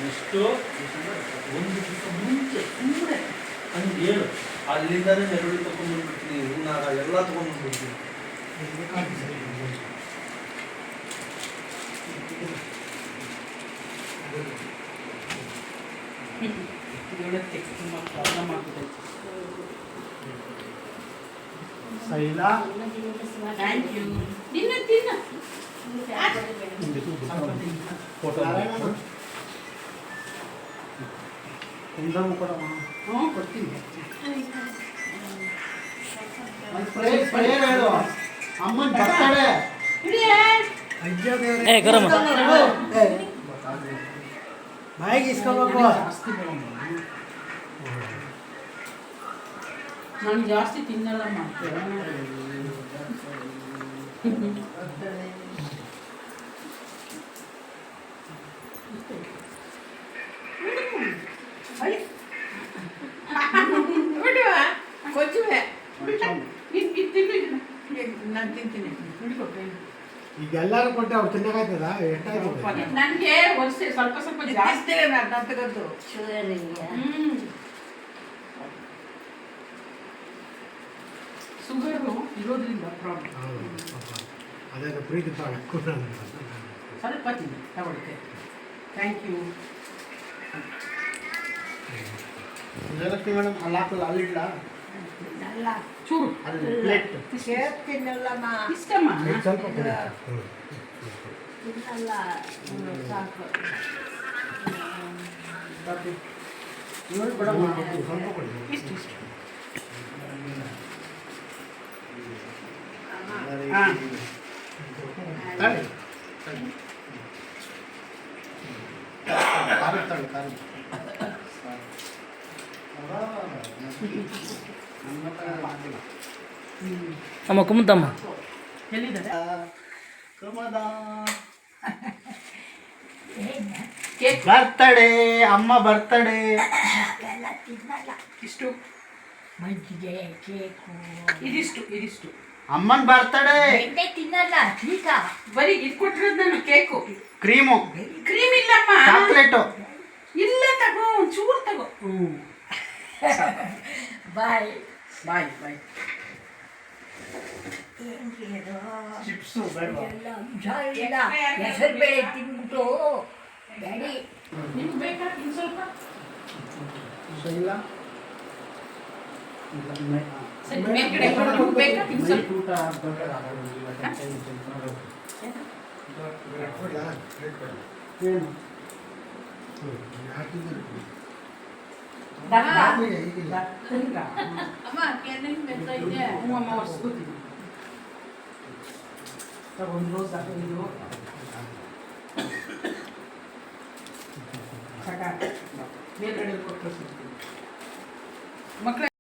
Next ಒಂದು ದಿವಸ ಮುಂಚೆ ಸುಮ್ಮನೆ ಹಂಗೆ ಹೇಳು, ಅಲ್ಲಿಂದಾನೇ ನೆರಳಿ ತೊಗೊಂಡ್ಬಂದ್ಬಿಡ್ತೀನಿ, ಹೂನಾರ ಎಲ್ಲ ತೊಗೊಂಡ್ಬಂದ್ಬಿಡ್ತೀನಿ. ಸೈಲಾ ಥ್ಯಾಂಕ್ ಯು. ತಿನ್ನ ತಿನ್ನ ಫೋಟೋ ಕುಂದಮ್ ಕೊಡಮ್ಮ. ಹ್ಞೂ ಕೊಡ್ತೀನಿ. ಪ್ರೇಯರ್ ಹೇಳು. ಅಮ್ಮನ ಬರ್ತಡೆ. ಏ ಗರಮ ಬಾಯಿಗೆ ಇಸ್ಕೋಬೇಕು. ನಾನು ಜಾಸ್ತಿ ತಿನ್ನಲ್ಲಮ್ಮ. ಕೊಚ್ಚುವೆ ನಾನು ತಿಂತೀನಿ. ಈಗ ಎಲ್ಲರೂ ಕೊಟ್ಟೆ ಅವ್ರು ತಿನ್ನಕಾಯ್ತದ? ಎಷ್ಟಾಯ್ತು? ನನಗೆ ವರ್ಷ ಸ್ವಲ್ಪ ಸ್ವಲ್ಪ ಜಾಸ್ತಿ ತಗೋದು. ಶುಗರು ಇರೋದ್ರಿಂದ ಪ್ರಾಬ್ಲಮ್. ಅದೇನು ಪ್ರೀತಿ ಸ್ವಲ್ಪ ತಿನ್ನಿ ತಗೊಳ್ತೆ. Thank you. ಜಯಲಕ್ಷ್ಮಿ ಮೇಡಮ್ ಅಲ್ಲಿ ಹಾಕಲ್ಲ, ಅಲ್ಲಿಡ್ಲ ಚೂರು ಅಲ್ಲಿ ಪ್ಲೇಟ್ ತಿನ್ನಲ್ಲಮ್ಮ, ಇಷ್ಟಮ್ಮ. ಸ್ವಲ್ಪ ಕೊಡಿ. ತಿನ್ನಲ್ಲ ಸಾಕು. ಇವ್ರು ಬಿಡಮ್ಮ, ಸ್ವಲ್ಪ ಕೊಡಿ. ಇಷ್ಟು ಇಷ್ಟು. ತಾಳಿ ತಾಳಿ ತಾಳಿ ತಾಳಿ. ಅಮ್ಮ ಕುಮುತ್ತಮ್ಮ ಎಲ್ಲಿದ್ದಾರೆ? ಬರ್ತಡೇ ಅಮ್ಮ ಬರ್ತಡೇ. ಇಷ್ಟು ಮಜ್ಜಿಗೆ ಕೇಕು ಇದಿಷ್ಟು ಇದಿಷ್ಟು. ಅಮ್ಮನ್ ಬರ್ತಡೇ. ಬೆಣ್ಣೆ ತಿನ್ನಲ್ಲ ಈಗ. ಬರೀ ಇದು ಕೊಟ್ಟಿರೋದು ನಾನು. ಕೇಕು ಕ್ರೀಮು ಕ್ರೀಮ್ ಇಲ್ಲಮ್ಮ. ಚಾಕ್ಲೇಟು ಇಲ್ಲ ತಗೋ, ಚೂರು ತಗೋ. ಬಾಯ್ ಬಾಯ್ ಬಾಯ್. ಏನ್ರಿ ಚಿಪ್ಸು ಬೇಡವಾ? ಎಲ್ಲ ಹುಷಾರಿಲ್ಲ. ಹೆಸರು ಬೇಳೆ ತಿನ್ಬಿಟ್ಟು ಬೇಡಿ. ನಿಮ್ಗೆ ಬೇಕಾ ಇನ್ನು ಸ್ವಲ್ಪ? ಇಲ್ಲ ಸರಿ, ಮೇಲ್ಗಡೆ ನಿಮ್ಗೆ ಬೇಕಾ ಇನ್ನು ಸ್ವಲ್ಪ? ಊಟ ಏನು ಅಮ್ಮ ಕೆನ್ನಿಗೆ ಬೆಂತ ಇದೆ. ಹ್ಞೂ ಅಮ್ಮ ಒರೆಸ್ಕೊತೀನಿ. ಒಂದು ರೋಸ್ ಹಾಕಿದ್ದು ಸಾಕ. ಮೇಲ್ಗಡೆ ಕೊಟ್ಟು ಮಕ್ಕಳ